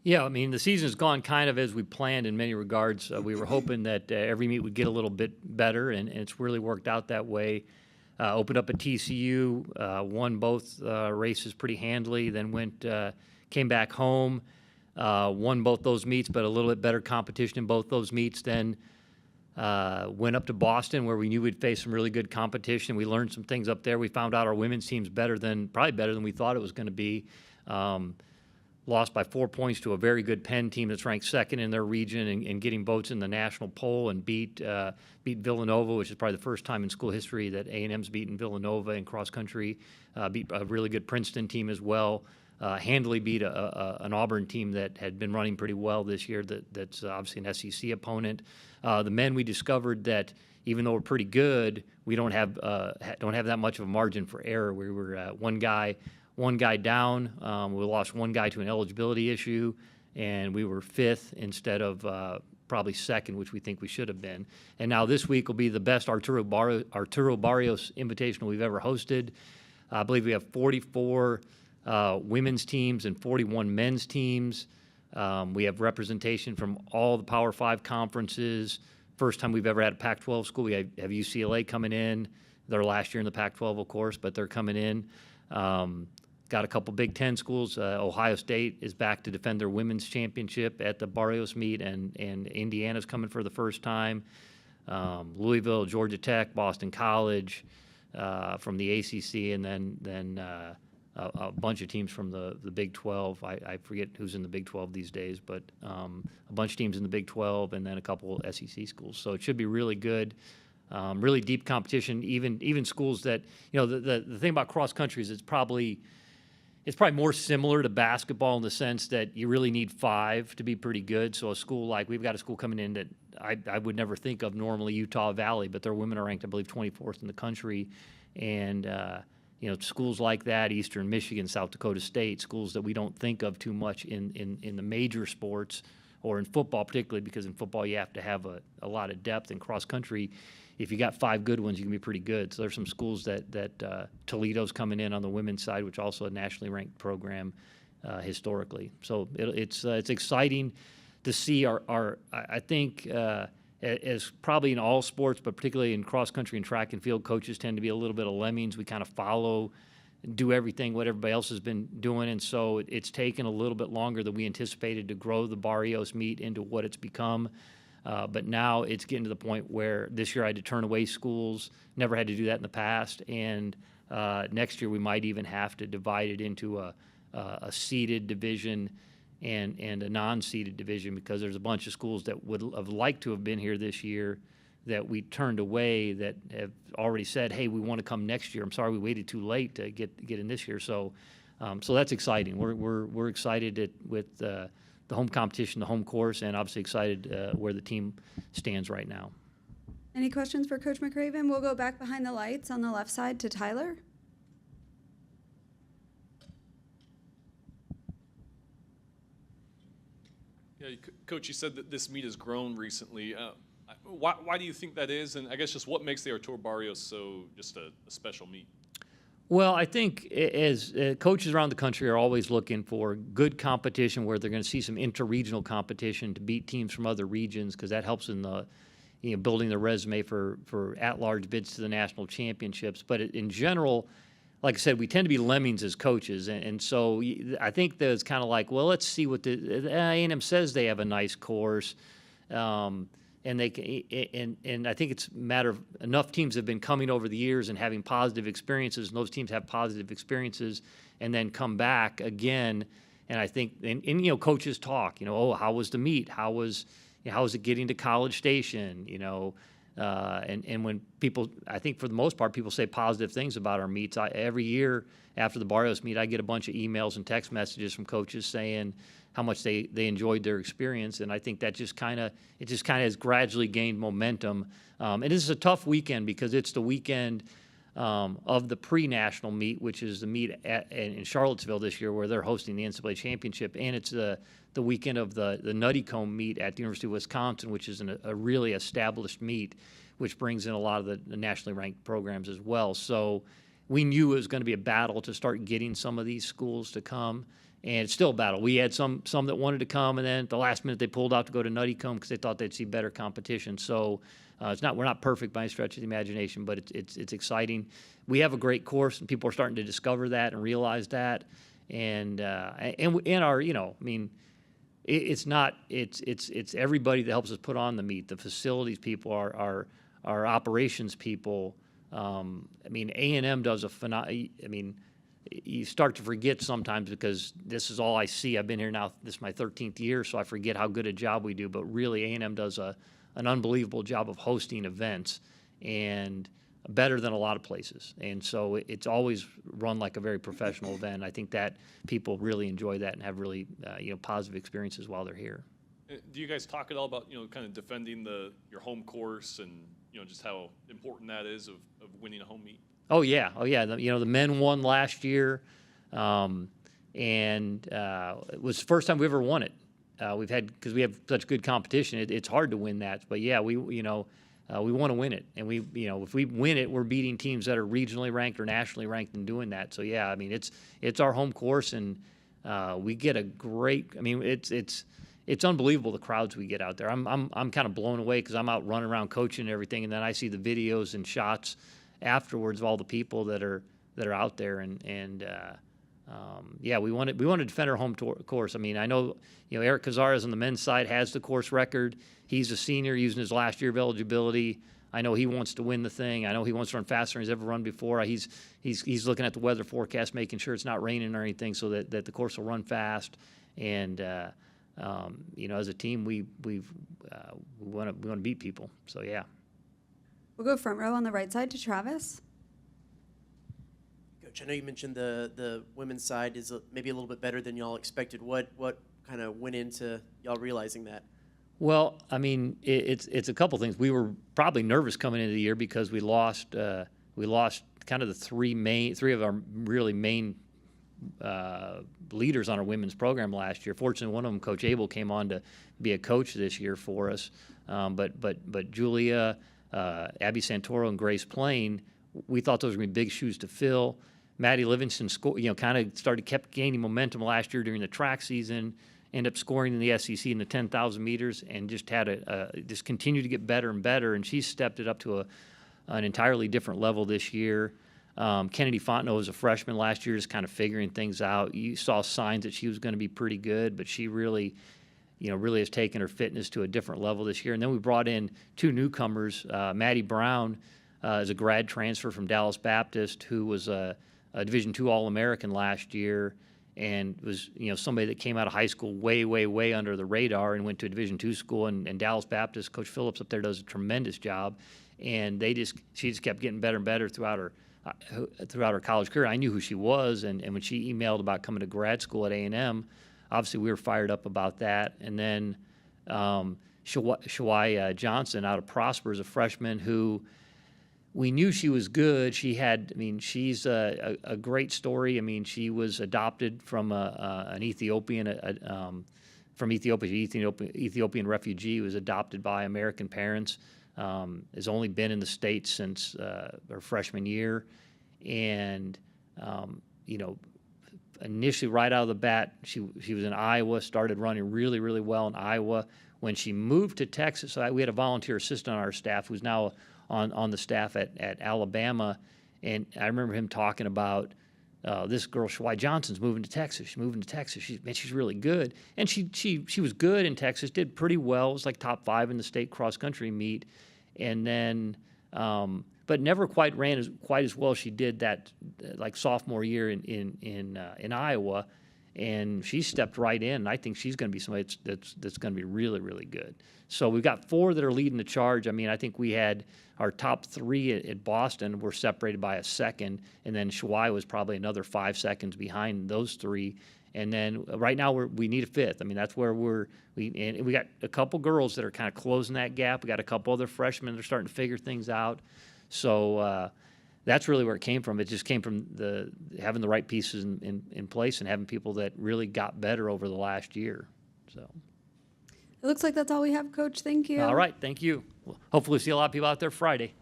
Yeah, I mean, the season's gone kind of as we planned in many regards. We were hoping that every meet would get a little bit better, and it's really worked out that way. Opened up at TCU, won both races pretty handily, then came back home, won both those meets, but a little bit better competition in both those meets. Then went up to Boston, where we knew we'd face some really good competition. We learned some things up there. We found out our women's team's probably better than we thought it was going to be. Lost by 4 points to a very good Penn team that's ranked second in their region and getting votes in the national poll, and beat Villanova, which is probably the first time in school history that A&M's beaten Villanova in cross country. Beat a really good Princeton team as well. Handily beat an Auburn team that had been running pretty well this year. That's obviously an SEC opponent. The men, we discovered that even though we're pretty good, we don't have that much of a margin for error. We were one guy down. We lost one guy to an eligibility issue, and we were fifth instead of probably second, which we think we should have been. And now this week will be the best Arturo Barrios Invitational we've ever hosted. I believe we have 44 women's teams and 41 men's teams. We have representation from all the Power 5 conferences. First time we've ever had a Pac-12 school. We have UCLA coming in. They're last year in the Pac-12, of course, but they're coming in. Got a couple Big Ten schools. Ohio State is back to defend their women's championship at the Barrios meet, and Indiana's coming for the first time. Louisville, Georgia Tech, Boston College from the ACC, and then a bunch of teams from the Big 12. I forget who's in the Big 12 these days, but a bunch of teams in the Big 12, and then a couple SEC schools. So it should be really good. Really deep competition, even schools that, the thing about cross country is it's probably more similar to basketball in the sense that you really need 5 to be pretty good. So we've got a school coming in that I would never think of normally, Utah Valley, but their women are ranked, I believe, 24th in the country. And, schools like that, Eastern Michigan, South Dakota State, schools that we don't think of too much in the major sports, or in football particularly, because in football you have to have a lot of depth. In cross country, if you got 5 good ones, you can be pretty good. So there's some schools that Toledo's coming in on the women's side, which also a nationally ranked program historically. So it's exciting to see I think as probably in all sports, but particularly in cross country and track and field, coaches tend to be a little bit of lemmings. We kind of follow, do everything what everybody else has been doing, and so it's taken a little bit longer than we anticipated to grow the Barrios meet into what it's become. But now it's getting to the point where this year I had to turn away schools. Never had to do that in the past. And next year we might even have to divide it into a seeded division and a non-seeded division, because there's a bunch of schools that would have liked to have been here this year that we turned away, that have already said, hey, we want to come next year. I'm sorry we waited too late to get in this year. So that's exciting. We're excited with the home competition, the home course, and obviously excited where the team stands right now. Any questions for Coach McRaven? We'll go back behind the lights on the left side to Tyler. Yeah, Coach, you said that this meet has grown recently. Why do you think that is? And I guess just what makes the Arturo Barrios so just a special meet? Well, I think as coaches around the country are always looking for good competition where they're going to see some interregional competition to beat teams from other regions, because that helps in the building the resume for at-large bids to the national championships. But in general, like I said, we tend to be lemmings as coaches, and so I think that it's kind of like, well, let's see what the A&M says they have a nice course. And I think it's a matter of enough teams have been coming over the years and having positive experiences, and those teams have positive experiences and then come back again. And I think, and coaches talk, oh, how was the meet? How was it getting to College Station? And when people, I think for the most part, people say positive things about our meets. Every year after the Barrios meet, I get a bunch of emails and text messages from coaches saying how much they enjoyed their experience, and I think that just kind of has gradually gained momentum. And this is a tough weekend because it's the weekend of the pre-national meet, which is the meet in Charlottesville this year, where they're hosting the NCAA championship, and it's the weekend of the Nutty Comb meet at the University of Wisconsin, which is a really established meet, which brings in a lot of the nationally ranked programs as well. So we knew it was going to be a battle to start getting some of these schools to come. and it's still a battle. We had some that wanted to come, and then at the last minute they pulled out to go to Nuttycombe because they thought they'd see better competition. So we're not perfect by any stretch of the imagination, but it's exciting. We have a great course, and people are starting to discover that and realize that. And our, it's everybody that helps us put on the meet. The facilities people, our operations people. A&M does you start to forget sometimes because this is all I see. I've been here now, this is my 13th year, so I forget how good a job we do. But really, A&M does an unbelievable job of hosting events, and better than a lot of places. And so it's always run like a very professional event. I think that people really enjoy that and have really positive experiences while they're here. Do you guys talk at all about kind of defending your home course and just how important that is of winning a home meet? Oh yeah. The men won last year, and it was the first time we ever won it. Because we have such good competition, it's hard to win that. But yeah, we want to win it, and if we win it, we're beating teams that are regionally ranked or nationally ranked and doing that. So yeah, it's our home course, and we get a great. It's unbelievable the crowds we get out there. I'm kind of blown away because I'm out running around coaching and everything, and then I see the videos and shots afterwards of all the people that are out there, and we want to defend our home course. I know Eric Cazares on the men's side has the course record. He's a senior using his last year of eligibility. I know he wants to win the thing. I know he wants to run faster than he's ever run before. He's looking at the weather forecast, making sure it's not raining or anything, so that the course will run fast. And as a team, we want to beat people. So yeah. We'll go front row on the right side to Travis. Coach, I know you mentioned the women's side is maybe a little bit better than y'all expected. What kind of went into y'all realizing that? Well, it's a couple things. We were probably nervous coming into the year because we lost kind of the three of our really main leaders on our women's program last year. Fortunately, one of them, Coach Abel, came on to be a coach this year for us. But Julia, Abby Santoro, and Grace Plain, we thought those were going to be big shoes to fill. Maddie Livingston kept gaining momentum last year during the track season, ended up scoring in the SEC in the 10,000 meters, and just just continued to get better and better. And she stepped it up to an entirely different level this year. Kennedy Fontenot was a freshman last year, just kind of figuring things out. You saw signs that she was going to be pretty good, but she really has taken her fitness to a different level this year. And then we brought in two newcomers. Maddie Brown is a grad transfer from Dallas Baptist, who was a Division II All-American last year, and was somebody that came out of high school way under the radar and went to a Division II school. And Dallas Baptist, Coach Phillips up there does a tremendous job, and she just kept getting better and better throughout her college career. I knew who she was, and when she emailed about coming to grad school at A&M, obviously we were fired up about that. And then Shawai Johnson out of Prosper is a freshman who we knew she was good. She's a great story. She was adopted from an Ethiopian, Ethiopian refugee who was adopted by American parents. Has only been in the States since her freshman year. And, initially right out of the bat, she was in Iowa, started running really, really well in Iowa. When she moved to Texas, we had a volunteer assistant on our staff who's now on the staff at Alabama. And I remember him talking about this girl, Shawai Johnson's moving to Texas. She's moving to Texas. She's really good. And she was good in Texas, did pretty well. It was like top 5 in the state cross-country meet. And then, but never quite ran quite as well as she did that like sophomore year in Iowa. And she stepped right in, and I think she's going to be somebody that's going to be really, really good. So we've got 4 that are leading the charge. I think we had our top 3 at Boston were separated by a second, and then Shawai was probably another 5 seconds behind those 3. And then right now we need a 5th. That's where we got a couple girls that are kind of closing that gap. We got a couple other freshmen that are starting to figure things out. So that's really where it came from. It just came from having the right pieces in place and having people that really got better over the last year. So It looks like that's all we have, Coach. Thank you. all right, thank you. Well, hopefully see a lot of people out there Friday.